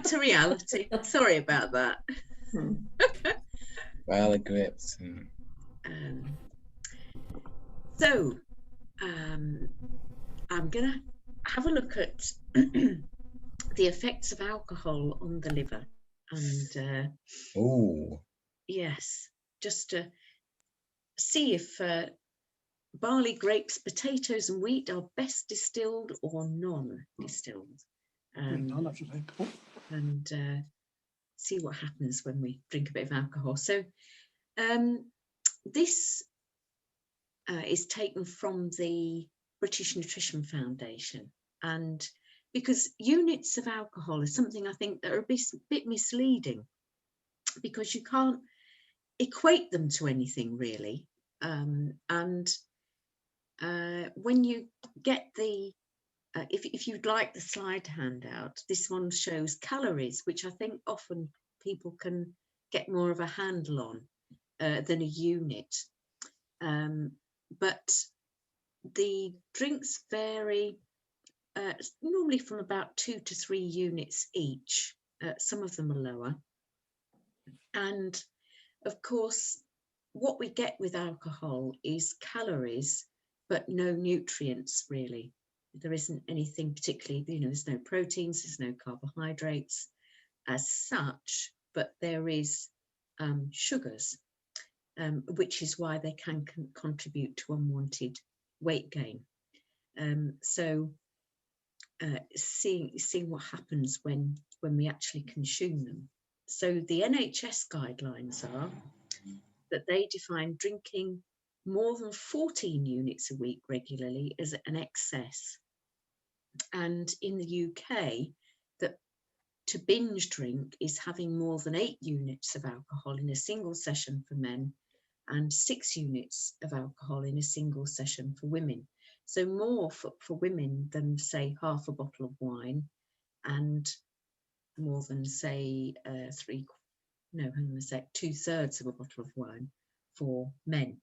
to reality. Sorry about that. Barley grapes. So I'm going to have a look at the effects of alcohol on the liver. And yes, just to see if barley, grapes, potatoes and wheat are best distilled or non-distilled. And see what happens when we drink a bit of alcohol. So this is taken from the British Nutrition Foundation, and because units of alcohol is something I think that are a bit misleading, because you can't equate them to anything really. And when you get the if you'd like the slide handout, this one shows calories, which I think often people can get more of a handle on than a unit. But the drinks vary normally from about 2 to 3 units each. Some of them are lower. And of course, what we get with alcohol is calories, but no nutrients really. There isn't anything particularly, there's no proteins, there's no carbohydrates as such, but there is sugars, which is why they can contribute to unwanted weight gain. So seeing what happens when we actually consume them. So the NHS guidelines are that they define drinking more than 14 units a week regularly as an excess. And in the UK, that to binge drink is having more than 8 units of alcohol in a single session for men and 6 units of alcohol in a single session for women. So more for women than, say, half a bottle of wine, and more than, say, 2/3 of a bottle of wine for men.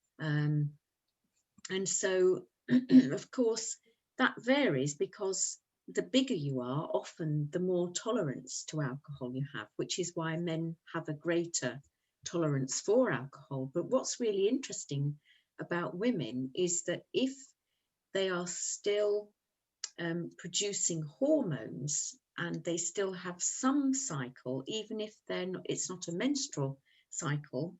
And so, of course, that varies because the bigger you are, often the more tolerance to alcohol you have, which is why men have a greater tolerance for alcohol. But what's really interesting about women is that if they are still producing hormones and they still have some cycle, even if it's not a menstrual cycle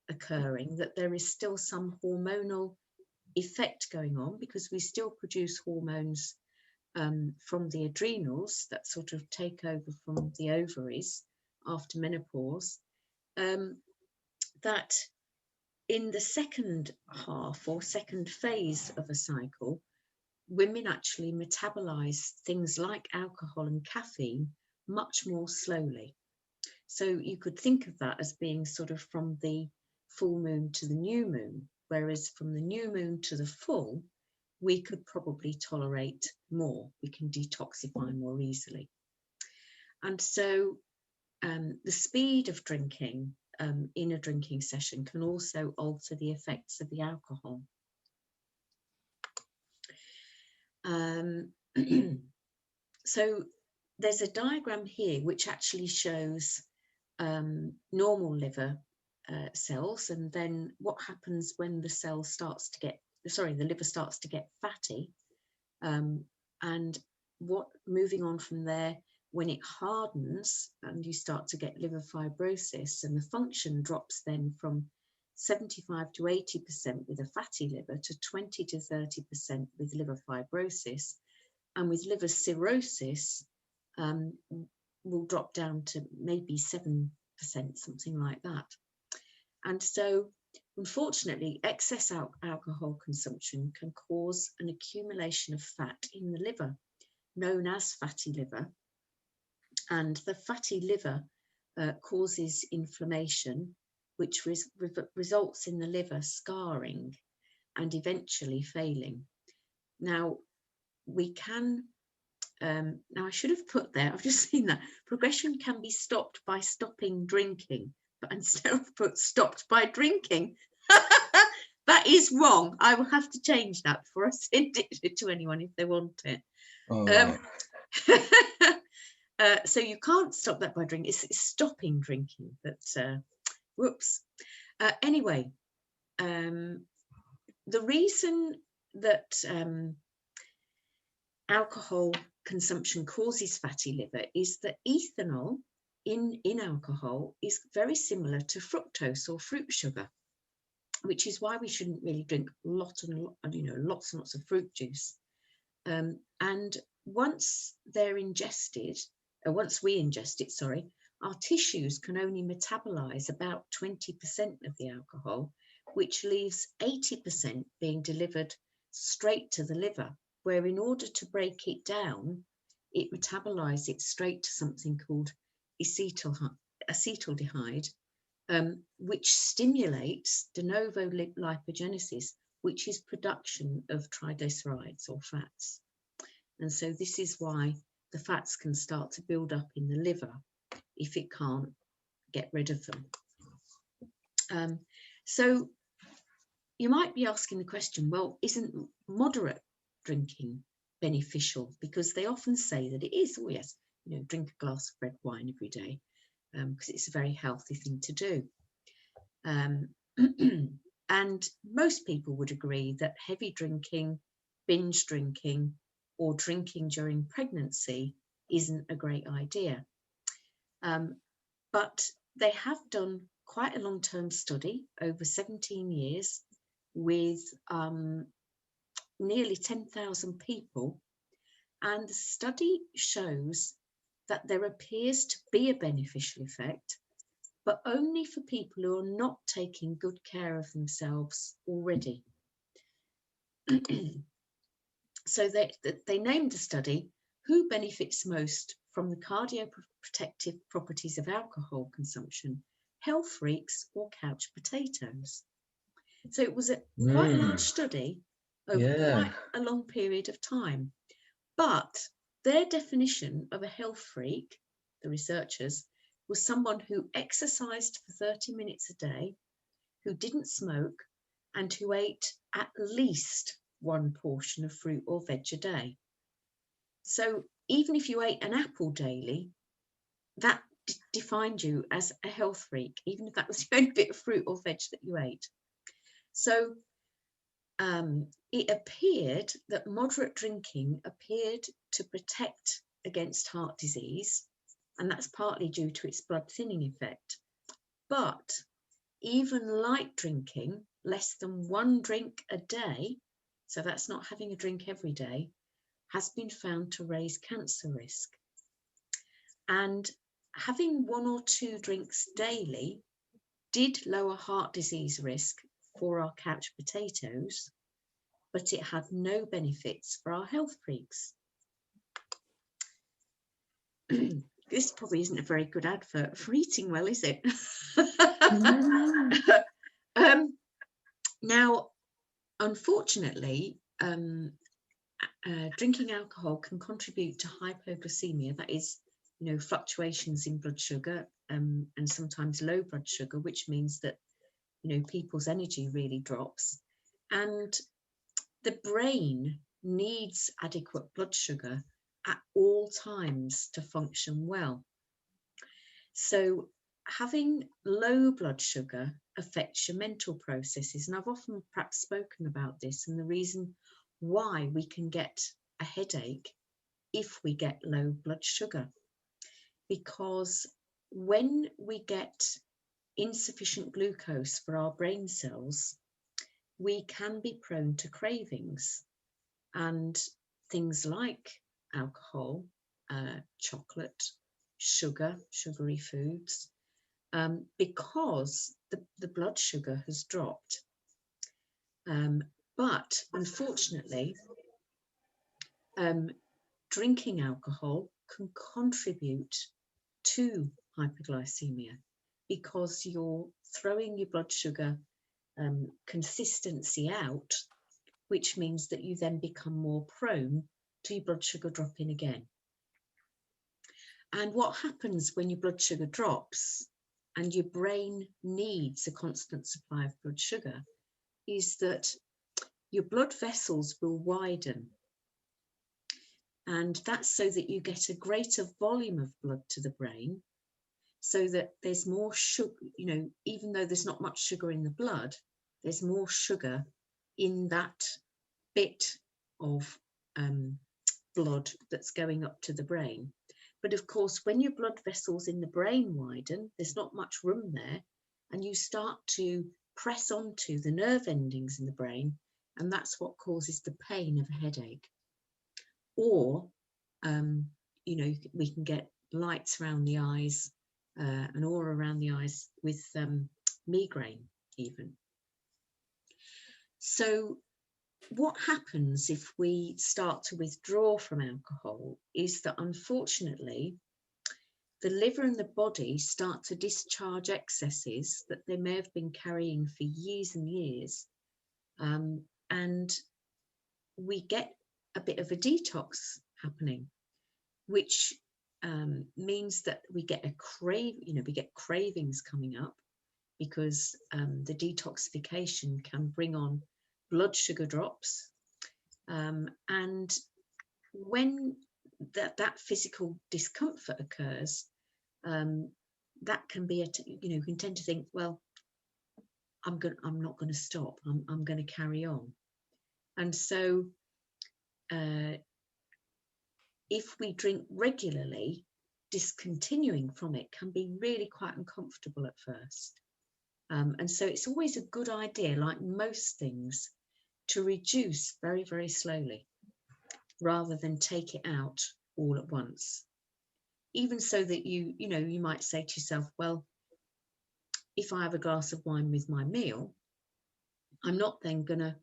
occurring, that there is still some hormonal effect going on, because we still produce hormones from the adrenals that sort of take over from the ovaries after menopause, that in the second half or second phase of a cycle, women actually metabolize things like alcohol and caffeine much more slowly. So you could think of that as being sort of from the full moon to the new moon, whereas from the new moon to the full, we could probably tolerate more. We can detoxify more easily. And so the speed of drinking in a drinking session can also alter the effects of the alcohol. So there's a diagram here which actually shows normal liver cells, and then what happens when the cell starts to get, the liver starts to get fatty, and what moving on from there, when it hardens and you start to get liver fibrosis, and the function drops then from 75 to 80% with a fatty liver to 20 to 30% with liver fibrosis, and with liver cirrhosis will drop down to maybe 7%, something like that. And so unfortunately, excess alcohol consumption can cause an accumulation of fat in the liver, known as fatty liver. And the fatty liver causes inflammation, which results in the liver scarring and eventually failing. Now, we can, now I should have put there, I've just seen that, progression can be stopped by stopping drinking, but instead of put stopped by drinking, that is wrong. I will have to change that before I send it to anyone if they want it. Right. So you can't stop that by drinking. It's stopping drinking. But whoops. Anyway, the reason that alcohol consumption causes fatty liver is that ethanol in alcohol is very similar to fructose or fruit sugar, which is why we shouldn't really drink lots and lots of fruit juice. And once they're ingested, once we ingest it, sorry, our tissues can only metabolize about 20% of the alcohol, which leaves 80% being delivered straight to the liver, where in order to break it down, it metabolizes it straight to something called acetaldehyde, which stimulates de novo lipogenesis, which is production of triglycerides or fats. And so this is why the fats can start to build up in the liver if it can't get rid of them. So you might be asking the question, well, isn't moderate drinking beneficial? Because they often say that it is. Oh yes, drink a glass of red wine every day, because it's a very healthy thing to do. And most people would agree that heavy drinking, binge drinking, or drinking during pregnancy isn't a great idea. But they have done quite a long-term study over 17 years with nearly 10,000 people. And the study shows that there appears to be a beneficial effect, but only for people who are not taking good care of themselves already. So they named the study, Who Benefits Most from the Cardioprotective Properties of Alcohol Consumption, Health Freaks or Couch Potatoes? So it was a quite large study over quite a long period of time. But their definition of a health freak, the researchers, was someone who exercised for 30 minutes a day, who didn't smoke, and who ate at least one portion of fruit or veg a day. So even if you ate an apple daily, that defined you as a health freak, even if that was the only bit of fruit or veg that you ate. So it appeared that moderate drinking appeared to protect against heart disease, and that's partly due to its blood thinning effect. But even light drinking, less than one drink a day, so that's not having a drink every day, has been found to raise cancer risk. And having one or two drinks daily did lower heart disease risk for our couch potatoes, but it had no benefits for our health freaks. This probably isn't a very good advert for eating well, is it? Now, unfortunately, drinking alcohol can contribute to hypoglycemia, that is, fluctuations in blood sugar, and sometimes low blood sugar, which means that, people's energy really drops. And the brain needs adequate blood sugar at all times to function well. So having low blood sugar affects your mental processes. And I've often perhaps spoken about this and the reason why we can get a headache if we get low blood sugar. Because when we get insufficient glucose for our brain cells, we can be prone to cravings, and things like alcohol, chocolate, sugary foods, because the blood sugar has dropped. But unfortunately, drinking alcohol can contribute to hypoglycemia because you're throwing your blood sugar consistency out, which means that you then become more prone to your blood sugar dropping again. And what happens when your blood sugar drops and your brain needs a constant supply of blood sugar is that your blood vessels will widen. And that's so that you get a greater volume of blood to the brain, so that there's more sugar, even though there's not much sugar in the blood, there's more sugar in that bit of blood that's going up to the brain. But of course, when your blood vessels in the brain widen, there's not much room there, and you start to press onto the nerve endings in the brain, and that's what causes the pain of a headache. Or, we can get lights around the eyes, and aura around the eyes with migraine even. So what happens if we start to withdraw from alcohol is that, unfortunately, the liver and the body start to discharge excesses that they may have been carrying for years and years, and we get a bit of a detox happening, which means that we get we get cravings coming up, because the detoxification can bring on blood sugar drops, and when that physical discomfort occurs, that can be you can tend to think, well, I'm not going to stop. I'm going to carry on. And so if we drink regularly, discontinuing from it can be really quite uncomfortable at first. And so it's always a good idea, like most things, to reduce very, very slowly rather than take it out all at once. Even so that you might say to yourself, well, if I have a glass of wine with my meal, I'm not then going to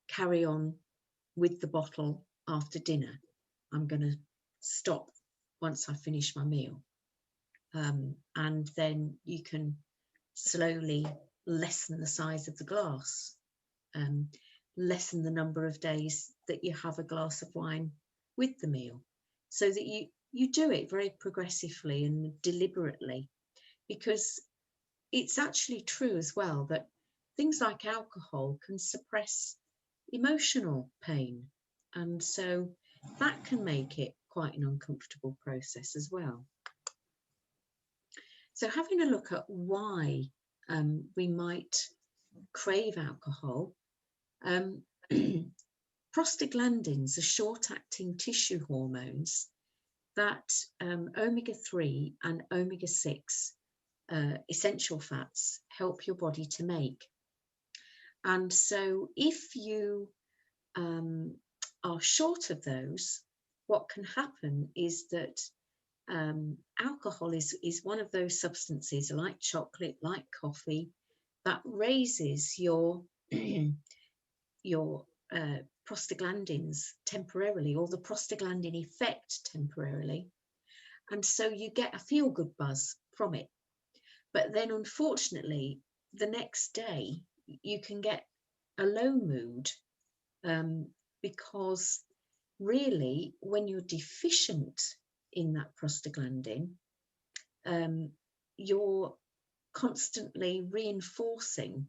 carry on with the bottle after dinner. I'm going to stop once I finish my meal. And then you can slowly lessen the size of the glass, lessen the number of days that you have a glass of wine with the meal, so that you do it very progressively and deliberately, because it's actually true as well that things like alcohol can suppress emotional pain, and so that can make it quite an uncomfortable process as well. So having a look at why we might crave alcohol. Prostaglandins are short-acting tissue hormones that omega-3 and omega-6 essential fats help your body to make. And so if you are short of those, what can happen is that alcohol is one of those substances, like chocolate, like coffee, that raises your prostaglandins temporarily, or the prostaglandin effect temporarily, and so you get a feel-good buzz from it. But then, unfortunately, the next day you can get a low mood, because really, when you're deficient in that prostaglandin, you're constantly reinforcing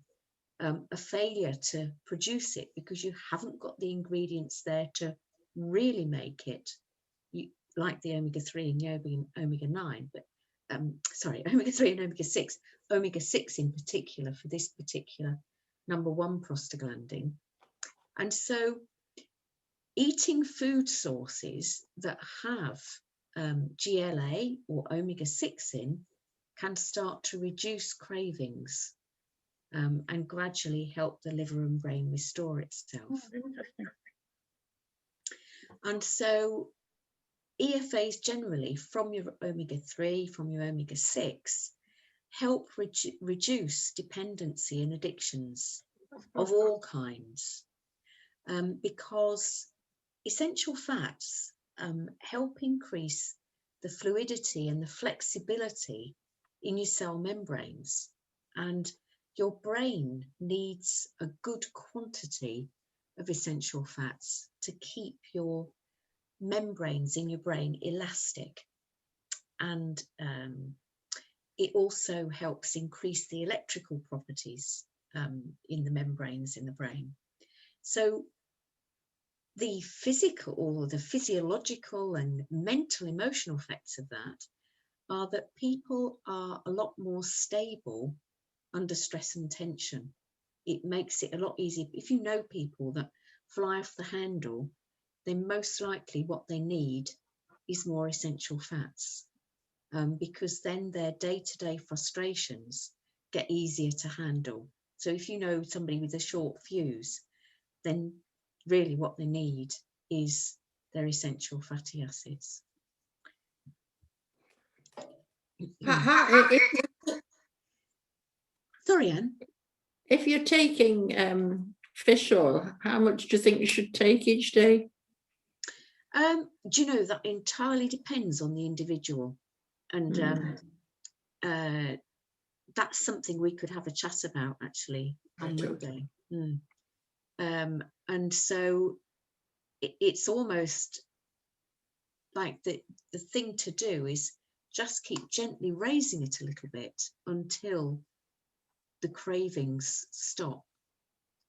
a failure to produce it, because you haven't got the ingredients there to really make it, like the omega-3 and the omega-9, but omega-3 and omega-6, omega-6 in particular for this particular number one prostaglandin. And so eating food sources that have GLA or omega-6 in can start to reduce cravings, and gradually help the liver and brain restore itself. Oh, interesting. And so EFAs generally from your omega-3, from your omega-6, help reduce dependency and addictions of all kinds, because essential fats help increase the fluidity and the flexibility in your cell membranes, and your brain needs a good quantity of essential fats to keep your membranes in your brain elastic, and it also helps increase the electrical properties in the membranes in the brain. So the physical or the physiological and mental emotional effects of that are that people are a lot more stable under stress and tension. It makes it a lot easier. If you know people that fly off the handle, then most likely what they need is more essential fats, because then their day-to-day frustrations get easier to handle. So if you know somebody with a short fuse, then really what they need is their essential fatty acids. Sorry, Anne. If you're taking fish oil, how much do you think you should take each day? Do you know, that entirely depends on the individual, and that's something we could have a chat about actually on Monday. And so it's almost like the thing to do is just keep gently raising it a little bit until the cravings stop,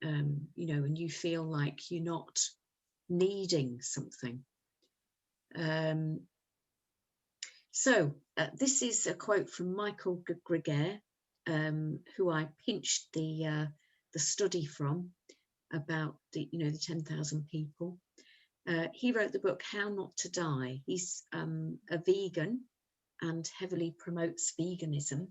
you know, and you feel like you're not needing something. So this is a quote from Michael Greger, who I pinched the study from about the 10,000 people. He wrote the book How Not to Die. He's a vegan and heavily promotes veganism,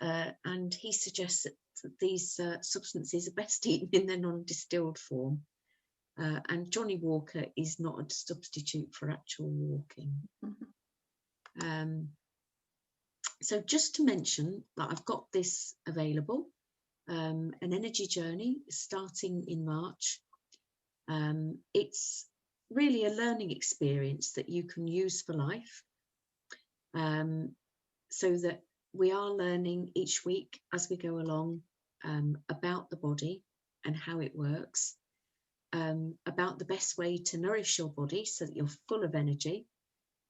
and he suggests that these substances are best eaten in their non-distilled form, and Johnny Walker is not a substitute for actual walking. So just to mention that I've got this available, an energy journey starting in March. It's really a learning experience that you can use for life, so that we are learning each week as we go along about the body and how it works, about the best way to nourish your body so that you're full of energy.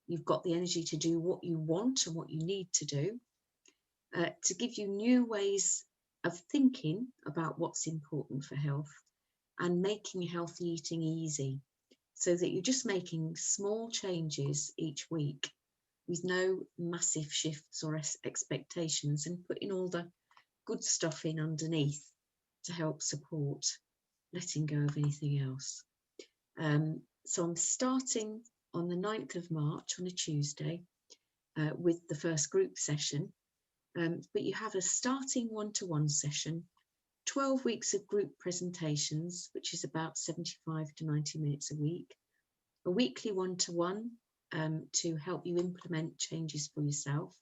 You've got the energy to do what you want and what you need to do, to give you new ways of thinking about what's important for health and making healthy eating easy, so that you're just making small changes each week with no massive shifts or expectations, and putting all the good stuff in underneath to help support letting go of anything else. So I'm starting on the 9th of March on a Tuesday with the first group session, but you have a starting one-to-one session, 12 weeks of group presentations, which is about 75 to 90 minutes a week, a weekly one-to-one to help you implement changes for yourself,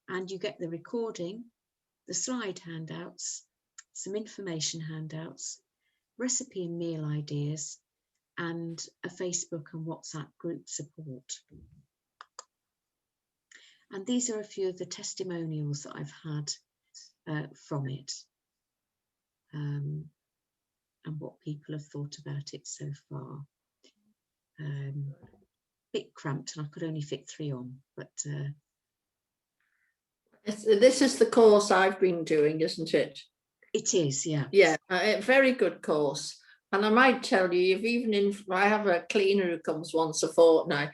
and you get the recording, the slide handouts, some information handouts, recipe and meal ideas, and a Facebook and WhatsApp group support. And these are a few of the testimonials that I've had from it, and what people have thought about it so far. Bit cramped, and I could only fit 3 on, but this is the course I've been doing, isn't it? It is, yeah. Yeah, a very good course. And I might tell you, if even I have a cleaner who comes once a fortnight,